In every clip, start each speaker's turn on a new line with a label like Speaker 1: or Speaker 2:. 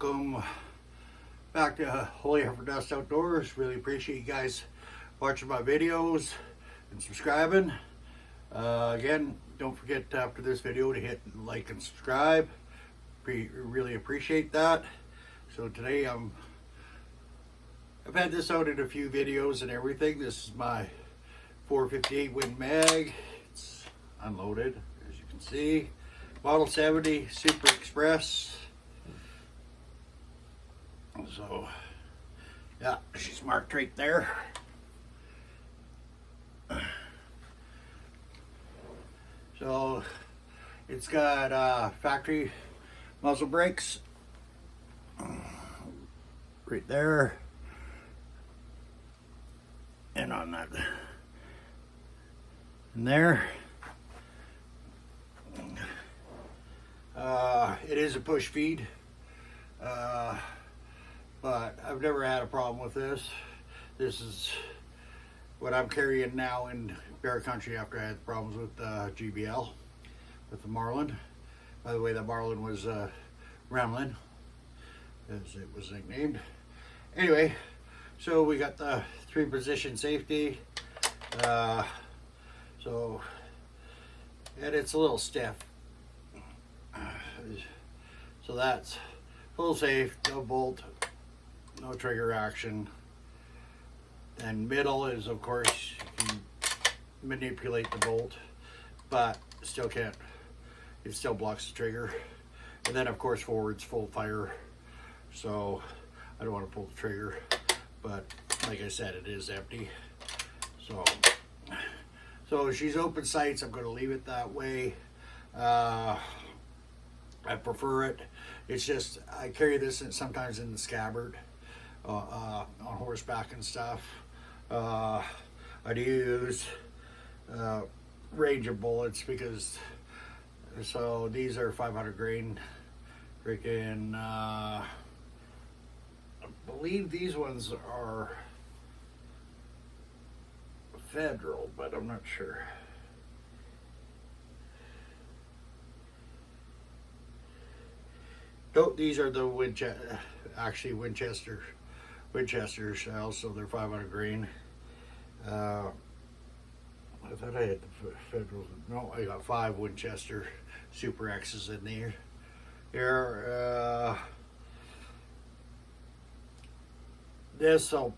Speaker 1: welcome back to Holy Heifer Dust Outdoors. Really appreciate you guys watching my videos and subscribing. Again, don't forget after this video to hit like and subscribe. Really appreciate that. So today I've had this out in a few videos and everything. This is my 458 Win Mag. It's unloaded, as you can see. Model 70 Super Express. So, yeah, she's marked right there. So, it's got factory muzzle brakes right there, and on that, and there. It is a push feed, but I've never had a problem with this. This is what I'm carrying now in bear country after I had problems with GBL, with the Marlin. By the way, that Marlin was Remlin, as it was nicknamed. Anyway, so we got the 3-position safety. And it's a little stiff. So that's full safe, no bolt, no trigger action. And middle is, of course, you can manipulate the bolt, but still can't, it still blocks the trigger. And then of course forward's full fire, so I don't want to pull the trigger, but like I said, it is empty. So she's open sights. I'm going to leave it that way. I prefer it. It's just I carry this sometimes in the scabbard on horseback and stuff. I do use range of bullets because so these are 500 grain. Freaking I believe these ones are federal, but I'm not sure. Nope, these are the Winchesters, so they're 500 grain. I thought I had the federal. No, I got 5 Winchester Super X's in there. Here, this I'll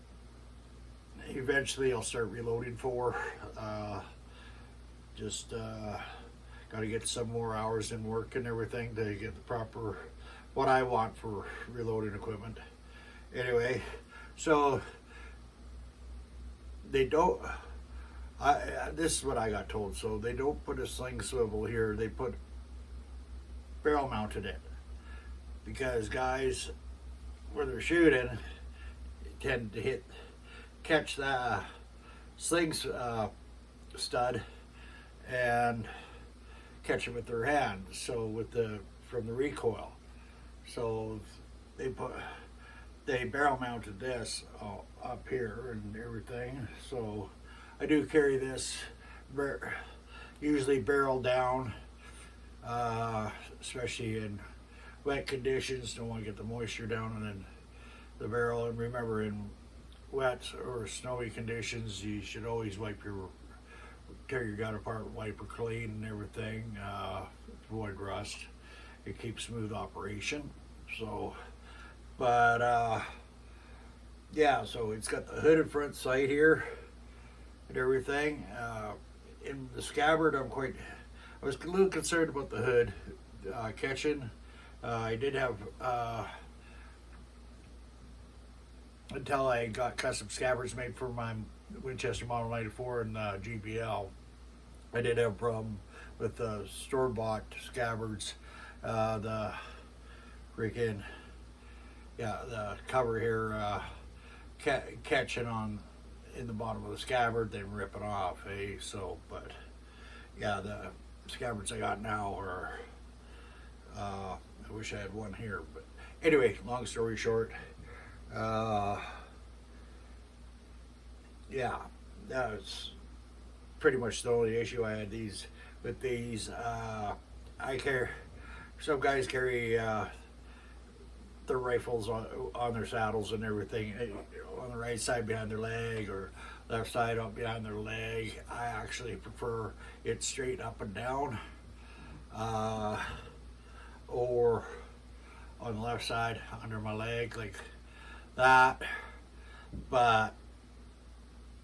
Speaker 1: start reloading for. Just got to get some more hours in work and everything to get the proper what I want for reloading equipment. Anyway, so they don't. This is what I got told. So they don't put a sling swivel here. They put barrel mounted it because guys, where they're shooting, tend to catch the sling stud and catch it with their hand. So from the recoil. So they barrel mounted this up here and everything. So I do carry this usually barrel down, especially in wet conditions. Don't want to get the moisture down and then the barrel. And remember, in wet or snowy conditions, you should always tear your gun apart, wipe her clean and everything, avoid rust. It keeps smooth operation. So, but yeah, so it's got the hooded front sight here and everything. In the scabbard, I was a little concerned about the hood catching. I did have until I got custom scabbards made for my Winchester Model 94 and GBL. I did have a problem with the store-bought scabbards. The cover here catching on in the bottom of the scabbard, then rip it off. So, but yeah, the scabbards I got now are. I wish I had one here, but anyway, long story short, yeah, that's pretty much the only issue I had with these. Some guys carry their rifles on their saddles and everything, on the right side behind their leg or left side up behind their leg. I actually prefer it straight up and down, or on the left side under my leg like that. But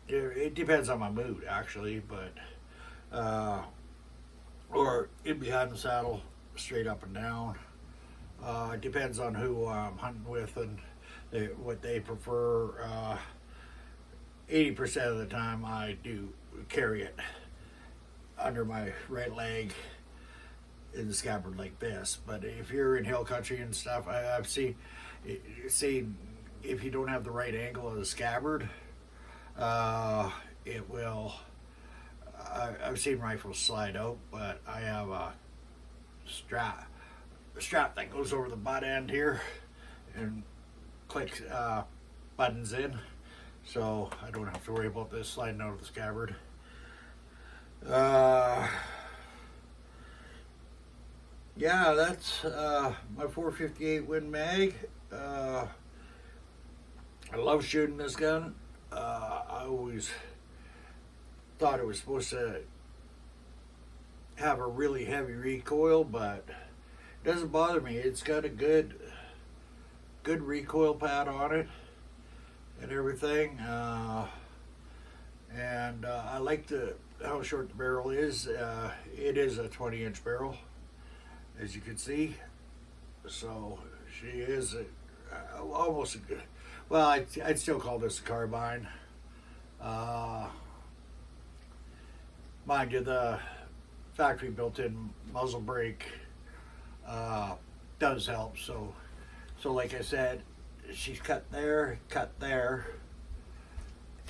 Speaker 1: it depends on my mood actually. But or in behind the saddle, straight up and down. It depends on who I'm hunting with and what they prefer. 80% of the time I do carry it under my right leg in the scabbard like this. But if you're in hill country and stuff, I've seen if you don't have the right angle of the scabbard, it will. I've seen rifles slide out, but I have a strap that goes over the butt end here and clicks buttons in, so I don't have to worry about this sliding out of the scabbard. Yeah, that's my 458 Win Mag. I love shooting this gun. I always thought it was supposed to have a really heavy recoil, but it doesn't bother me. It's got a good recoil pad on it and everything. And I like how short the barrel is. It is a 20-inch barrel, as you can see. So she is almost a good. Well, I'd still call this a carbine. Mind you, the factory built-in muzzle brake does help. So like I said, she's cut there,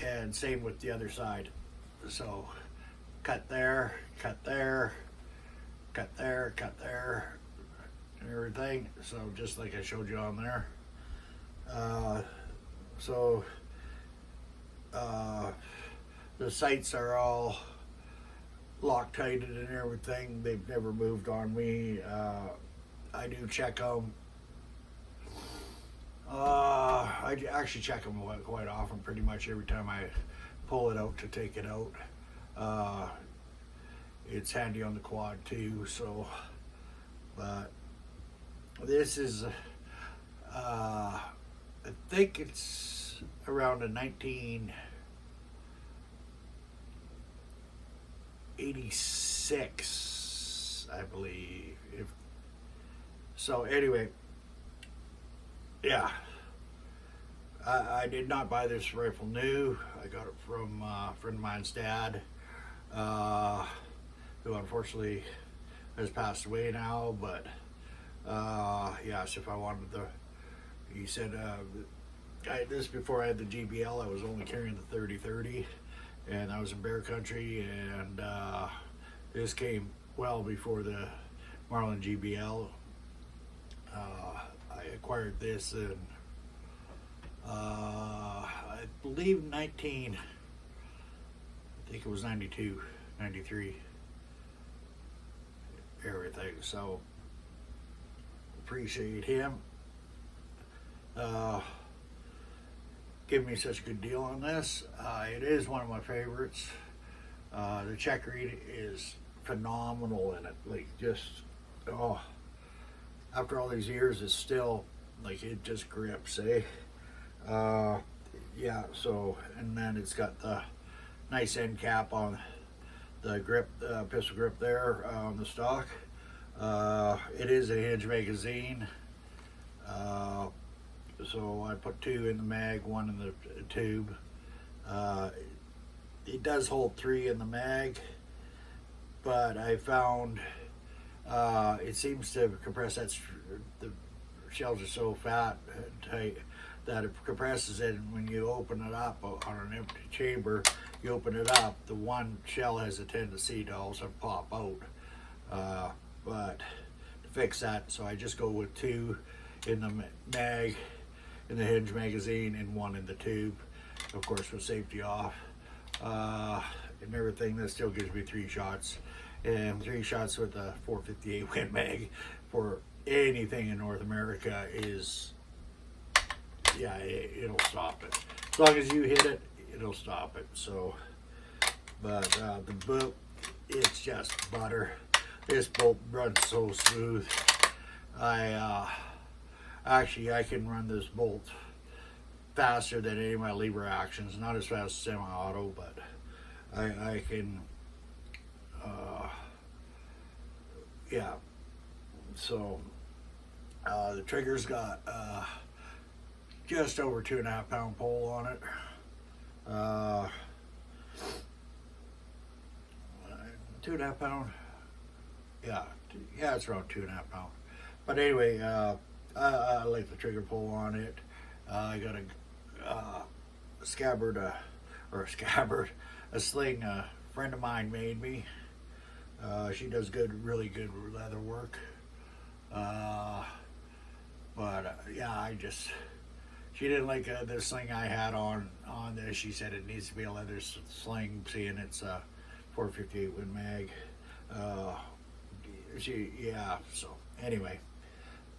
Speaker 1: and same with the other side. So cut there, cut there, cut there, cut there, and everything. So just like I showed you on there. The sights are all Loctited and everything. They've never moved on me. I do check them. I actually check them quite often, pretty much every time I pull it out to take it out. It's handy on the quad too. So, but this is, I think it's around a 1986, I believe. So anyway, yeah, I did not buy this rifle new. I got it from a friend of mine's dad, who unfortunately has passed away now. But he asked if I wanted he said, this before I had the GBL, I was only carrying the 30-30, and I was in bear country, and this came well before the Marlin GBL. I acquired this in, I believe I think it was 92, 93, everything. So appreciate him giving me such a good deal on this. It is one of my favorites. The check read is phenomenal in it. Like, just, after all these years, it's still, like, it just grips, eh? Yeah, so, and then it's got the nice end cap on the grip, pistol grip there on the stock. It is a hinge magazine. So I put 2 in the mag, 1 in the tube. It does hold 3 in the mag, but I found it seems to compress. The shells are so fat and tight that it compresses it, and when you open it up on an empty chamber, you open it up, the one shell has a tendency to also pop out. But to fix that, so I just go with 2 in the mag, in the hinge magazine, and 1 in the tube, of course with safety off, and everything. That still gives me 3 shots, and 3 shots with a 458 Win Mag for anything in North America is yeah, it'll stop it. As long as you hit it, it'll stop it. So, but the bolt, it's just butter. This bolt runs so smooth. Actually I can run this bolt faster than any of my lever actions. Not as fast as semi-auto, but I can. Yeah. So the trigger's got just over 2.5 pound pull on it. 2.5 pound. Yeah, it's around 2.5 pound. But anyway, I like the trigger pull on it. I got a scabbard, a sling a friend of mine made me. She does really good leather work. Yeah, she didn't like the sling I had on this. She said it needs to be a leather sling, seeing it's a 458 Win Mag. So anyway,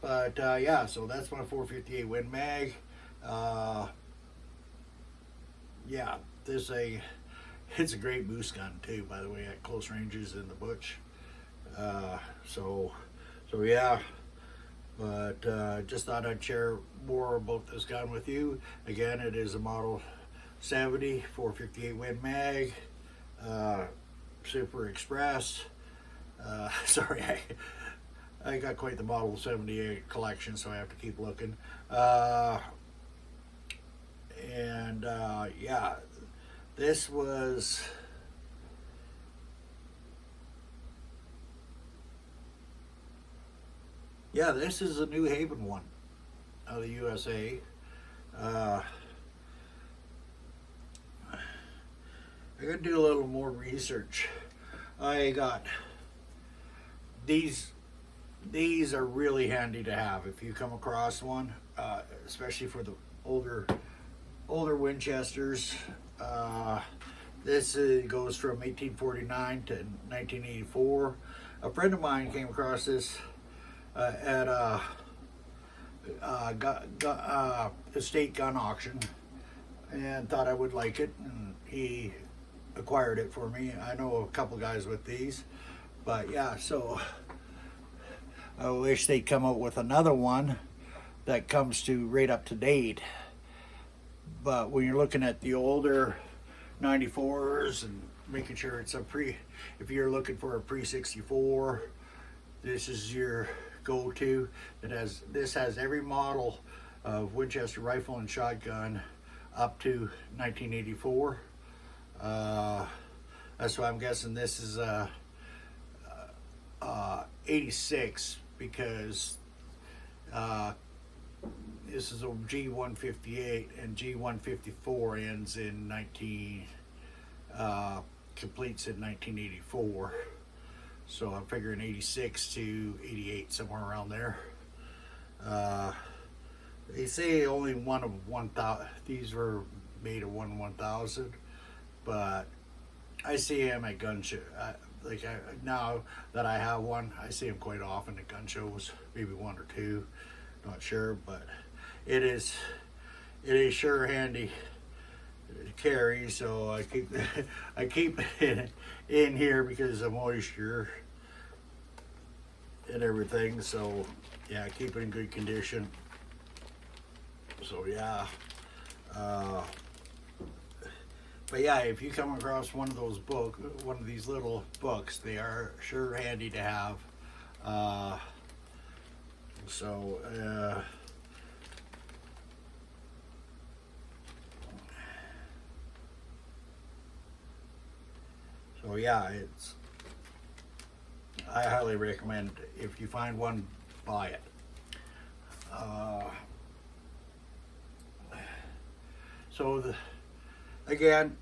Speaker 1: but yeah, so that's my 458 Win Mag. Yeah, it's a great moose gun too, by the way, at close ranges in the bush. So yeah, but just thought I'd share more about this gun with you. Again, it is a Model 70 458 Win Mag, Super Express. Sorry, I got quite the Model 78 collection, so I have to keep looking. Yeah, this was. Yeah, this is a New Haven one out of the USA. I gotta do a little more research. I got these are really handy to have if you come across one, especially for the older Winchesters. This goes from 1849 to 1984. A friend of mine came across this at a estate gun auction and thought I would like it, and he acquired it for me. I know a couple guys with these, but yeah, so I wish they'd come out with another one that comes to right up to date. But when you're looking at the older 94s and making sure it's if you're looking for a pre-64, this is your go-to. This has every model of Winchester rifle and shotgun up to 1984. That's why I'm guessing this is 86, because this is a G158 and G154 ends in completes in 1984. So I'm figuring 86 to 88, somewhere around there. They say only one of 1,000. These were made of 1/1000, but I see them at gun show. Now that I have one, I see them quite often at gun shows. Maybe one or two, not sure, but it is sure handy to carry. So I keep it in here because of moisture and everything. So yeah, keep it in good condition. So yeah, but yeah, if you come across one of these little books, they are sure handy to have. So yeah, I highly recommend, if you find one, buy it. Again,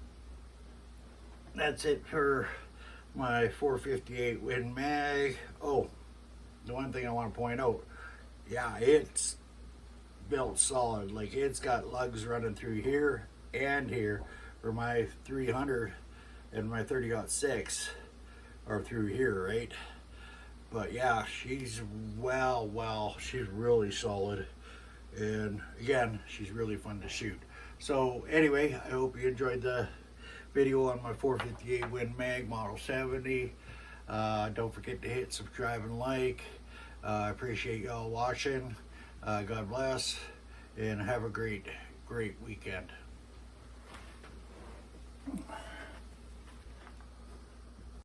Speaker 1: that's it for my 458 Win Mag. Oh, the one thing I want to point out, yeah, it's built solid. Like, it's got lugs running through here and here, where my 300 and my 30-06 are through here, right? But yeah, she's she's really solid. And again, she's really fun to shoot. So anyway, I hope you enjoyed the video on my 458 Win Mag Model 70. Don't forget to hit subscribe and like. I appreciate y'all watching. God bless, and have a great weekend.